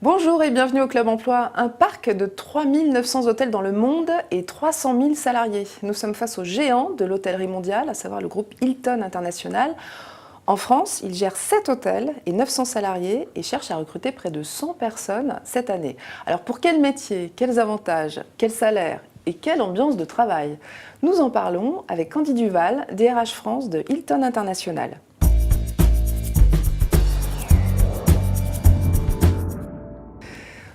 Bonjour et bienvenue au Club Emploi, un parc de 3900 hôtels dans le monde et 300 000 salariés. Nous sommes face aux géants de l'hôtellerie mondiale, à savoir le groupe Hilton International. En France, il gère 7 hôtels et 900 salariés et cherche à recruter près de 100 personnes cette année. Alors pour quel métier, quels avantages, quel salaire et quelle ambiance de travail? Nous en parlons avec Candy Duval, DRH France de Hilton International.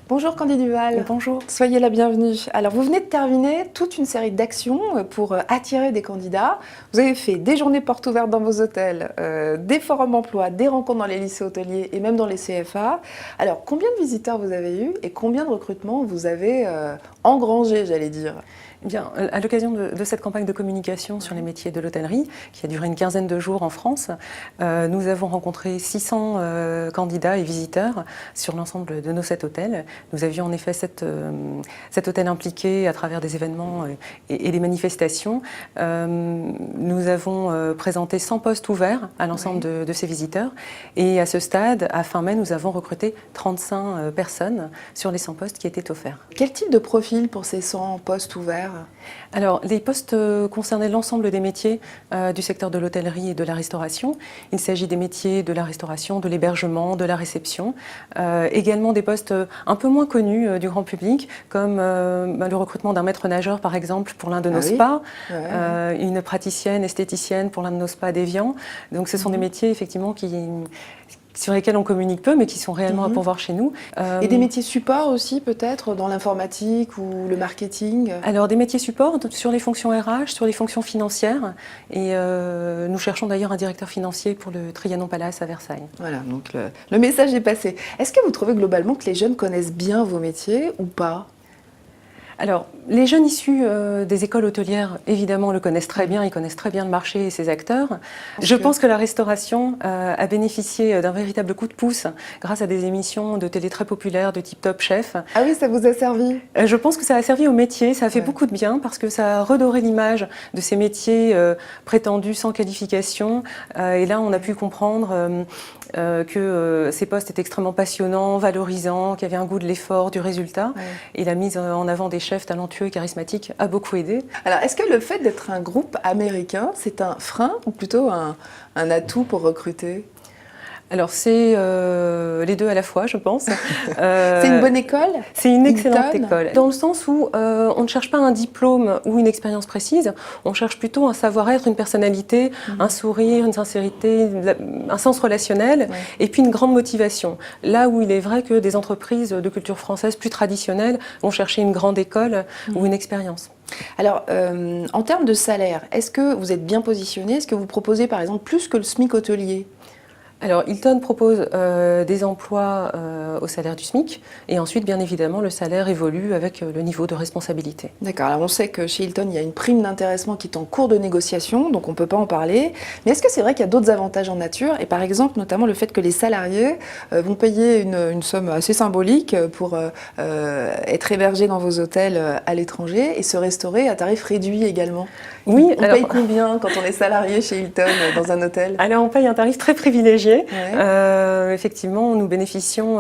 Bonjour Candy Duval. Bonjour. Soyez la bienvenue. Alors vous venez de terminer toute une série d'actions pour attirer des candidats. Vous avez fait des journées portes ouvertes dans vos hôtels, des forums emploi, des rencontres dans les lycées hôteliers et même dans les CFA. Alors combien de visiteurs vous avez eu et combien de recrutements vous avez engrangé, j'allais dire? Eh bien, à l'occasion de cette campagne de communication sur les métiers de l'hôtellerie, qui a duré une quinzaine de jours en France, nous avons rencontré 600 candidats et visiteurs sur l'ensemble de nos 7 hôtels. Nous avions en effet 7 hôtels impliqués à travers des événements et des manifestations. Nous avons présenté 100 postes ouverts à l'ensemble de ces visiteurs. Et à ce stade, à fin mai, nous avons recruté 35 personnes sur les 100 postes qui étaient offerts. Quel type de profil pour ces 100 postes ouverts? Alors, les postes concernaient l'ensemble des métiers du secteur de l'hôtellerie et de la restauration. Il s'agit des métiers de la restauration, de l'hébergement, de la réception. Également des postes un peu moins connus du grand public, comme le recrutement d'un maître nageur, par exemple, pour l'un de nos spas, une praticienne esthéticienne pour l'un de nos spas d'Évian. Donc, ce sont des métiers, effectivement, sur lesquels on communique peu, mais qui sont réellement à pourvoir chez nous. Et des métiers support aussi, peut-être, dans l'informatique ou le marketing? Alors, des métiers support sur les fonctions RH, sur les fonctions financières. Et nous cherchons d'ailleurs un directeur financier pour le Trianon Palace à Versailles. Voilà, donc le message est passé. Est-ce que vous trouvez globalement que les jeunes connaissent bien vos métiers ou pas? Alors, les jeunes issus des écoles hôtelières, évidemment, le connaissent très bien, ils connaissent très bien le marché et ses acteurs. Je pense que la restauration a bénéficié d'un véritable coup de pouce grâce à des émissions de télé très populaires de type Top Chef. Ah oui, ça vous a servi? Je pense que ça a servi au métier, ça a fait beaucoup de bien parce que ça a redoré l'image de ces métiers prétendus sans qualification. Et là, on a pu comprendre que ces postes étaient extrêmement passionnants, valorisants, qu'il y avait un goût de l'effort, du résultat. Et la mise en avant des chefs talentueux et charismatiques a beaucoup aidé. Alors, est-ce que le fait d'être un groupe américain, c'est un frein ou plutôt un atout pour recruter? Alors, c'est les deux à la fois, je pense. C'est une bonne école? C'est une excellente école, dans le sens où on ne cherche pas un diplôme ou une expérience précise, on cherche plutôt un savoir-être, une personnalité, un sourire, une sincérité, un sens relationnel, et puis une grande motivation. Là où il est vrai que des entreprises de culture française plus traditionnelles vont chercher une grande école ou une expérience. Alors, en termes de salaire, est-ce que vous êtes bien positionné? Est-ce que vous proposez par exemple plus que le SMIC hôtelier? Alors, Hilton propose des emplois au salaire du SMIC et ensuite, bien évidemment, le salaire évolue avec le niveau de responsabilité. D'accord, alors on sait que chez Hilton, il y a une prime d'intéressement qui est en cours de négociation, donc on ne peut pas en parler. Mais est-ce que c'est vrai qu'il y a d'autres avantages en nature? Et par exemple, notamment le fait que les salariés vont payer une somme assez symbolique pour être hébergés dans vos hôtels à l'étranger et se restaurer à tarif réduit également. Oui, on paye combien quand on est salarié chez Hilton dans un hôtel? Alors, on paye un tarif très privilégié. Effectivement, nous bénéficions,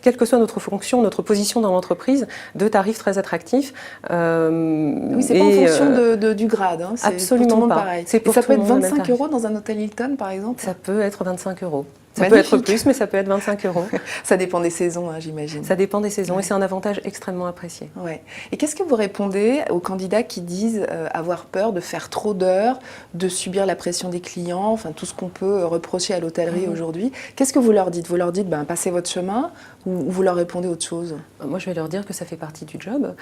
quelle que soit notre fonction, notre position dans l'entreprise, de tarifs très attractifs. Oui, c'est pas en fonction du grade, hein, c'est absolument pour tout le monde pas. pareil. Et ça peut être 25 € dans un hôtel Hilton, par exemple? Ça peut être 25 €. Ça peut être plus, mais ça peut être 25 €. Ça dépend des saisons, hein, j'imagine. Ça dépend des saisons et c'est un avantage extrêmement apprécié. Ouais. Et qu'est-ce que vous répondez aux candidats qui disent avoir peur de faire trop d'heures, de subir la pression des clients, enfin tout ce qu'on peut reprocher à l'hôtellerie aujourd'hui? Qu'est-ce que vous leur dites? Vous leur dites passez votre chemin ou vous leur répondez autre chose? Moi, je vais leur dire que ça fait partie du job.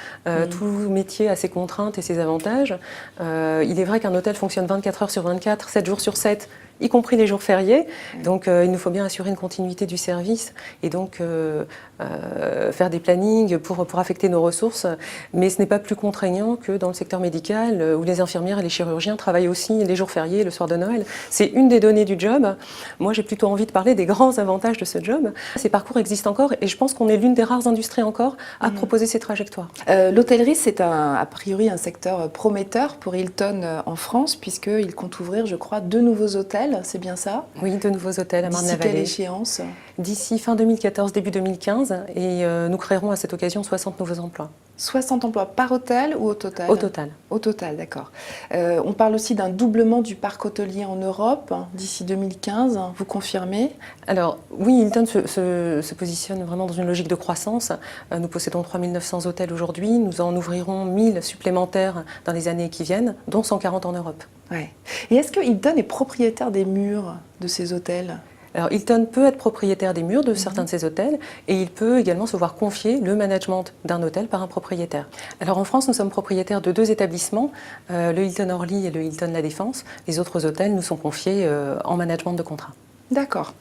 Tout métier a ses contraintes et ses avantages. Il est vrai qu'un hôtel fonctionne 24 heures sur 24, 7 jours sur 7, y compris les jours fériés. Donc, il nous faut bien assurer une continuité du service et donc faire des plannings pour affecter nos ressources. Mais ce n'est pas plus contraignant que dans le secteur médical où les infirmières et les chirurgiens travaillent aussi les jours fériés et le soir de Noël. C'est une des données du job. Moi, j'ai plutôt envie de parler des grands avantages de ce job. Ces parcours existent encore et je pense qu'on est l'une des rares industries encore à proposer ces trajectoires. L'hôtellerie, c'est a priori un secteur prometteur pour Hilton en France puisqu'il compte ouvrir, je crois, 2 nouveaux hôtels, c'est bien ça? Oui, 2 nouveaux hôtels à Marne-la-Vallée. D'ici quelle échéance? d'ici fin 2014, début 2015, et nous créerons à cette occasion 60 nouveaux emplois. 60 emplois par hôtel ou au total? Au total. Au total, d'accord. On parle aussi d'un doublement du parc hôtelier en Europe d'ici 2015, vous confirmez? Alors oui, Hilton se positionne vraiment dans une logique de croissance. Nous possédons 3900 hôtels aujourd'hui, nous en ouvrirons 1000 supplémentaires dans les années qui viennent, dont 140 en Europe. Ouais. Et est-ce que Hilton est propriétaire des murs de ces hôtels? Alors Hilton peut être propriétaire des murs de certains de ces hôtels et il peut également se voir confier le management d'un hôtel par un propriétaire. Alors en France, nous sommes propriétaires de 2 établissements, le Hilton Orly et le Hilton La Défense. Les autres hôtels nous sont confiés en management de contrat. D'accord.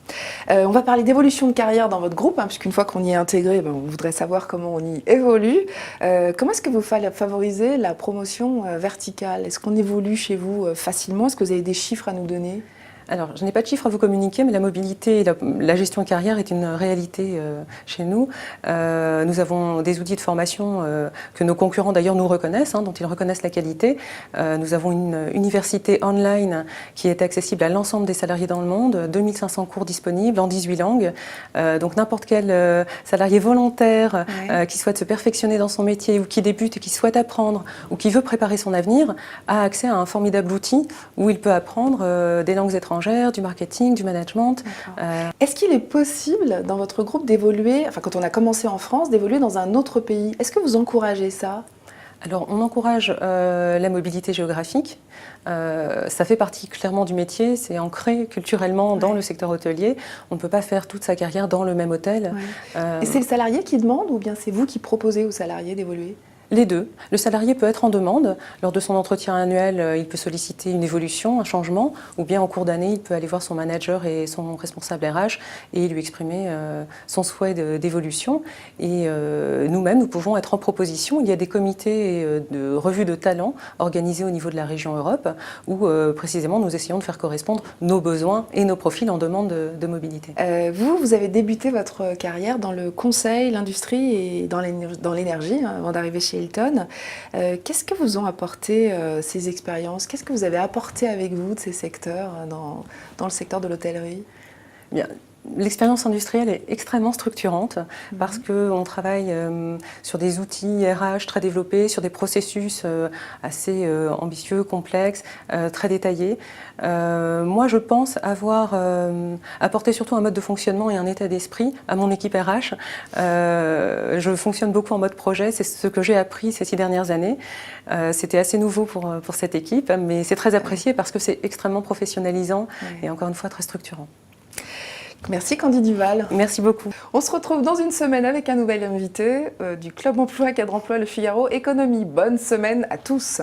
On va parler d'évolution de carrière dans votre groupe, puisqu'une fois qu'on y est intégré, on voudrait savoir comment on y évolue. Comment est-ce que vous favorisez la promotion verticale? Est-ce qu'on évolue chez vous facilement? Est-ce que vous avez des chiffres à nous donner? Alors, je n'ai pas de chiffres à vous communiquer, mais la mobilité et la gestion de carrière est une réalité chez nous. Nous avons des outils de formation que nos concurrents d'ailleurs nous reconnaissent, dont ils reconnaissent la qualité. Nous avons une université online qui est accessible à l'ensemble des salariés dans le monde, 2500 cours disponibles en 18 langues. Donc n'importe quel salarié volontaire qui souhaite se perfectionner dans son métier ou qui débute et qui souhaite apprendre ou qui veut préparer son avenir a accès à un formidable outil où il peut apprendre des langues étrangères, du marketing, du management. Est-ce qu'il est possible dans votre groupe d'évoluer, enfin quand on a commencé en France, d'évoluer dans un autre pays? Est-ce que vous encouragez ça? Alors on encourage la mobilité géographique, ça fait partie clairement du métier, c'est ancré culturellement dans le secteur hôtelier. On ne peut pas faire toute sa carrière dans le même hôtel. Et c'est le salarié qui demande ou bien c'est vous qui proposez aux salariés d'évoluer? Les deux. Le salarié peut être en demande. Lors de son entretien annuel, il peut solliciter une évolution, un changement, ou bien en cours d'année, il peut aller voir son manager et son responsable RH et lui exprimer son souhait d'évolution. Et nous-mêmes, nous pouvons être en proposition. Il y a des comités de revue de talent organisés au niveau de la région Europe où précisément nous essayons de faire correspondre nos besoins et nos profils en demande de mobilité. Vous avez débuté votre carrière dans le conseil, l'industrie et dans l'énergie avant d'arriver chez Hilton. Qu'est-ce que vous ont apporté ces expériences? Qu'est-ce que vous avez apporté avec vous de ces secteurs dans le secteur de l'hôtellerie? Bien. L'expérience industrielle est extrêmement structurante parce qu'on travaille sur des outils RH très développés, sur des processus assez ambitieux, complexes, très détaillés. Moi, je pense avoir apporté surtout un mode de fonctionnement et un état d'esprit à mon équipe RH. Je fonctionne beaucoup en mode projet, c'est ce que j'ai appris ces 6 dernières années. C'était assez nouveau pour cette équipe, mais c'est très apprécié parce que c'est extrêmement professionnalisant et encore une fois très structurant. Merci Candy Duval. Merci beaucoup. On se retrouve dans une semaine avec un nouvel invité du Club Emploi, Cadre Emploi, Le Figaro, Économie. Bonne semaine à tous.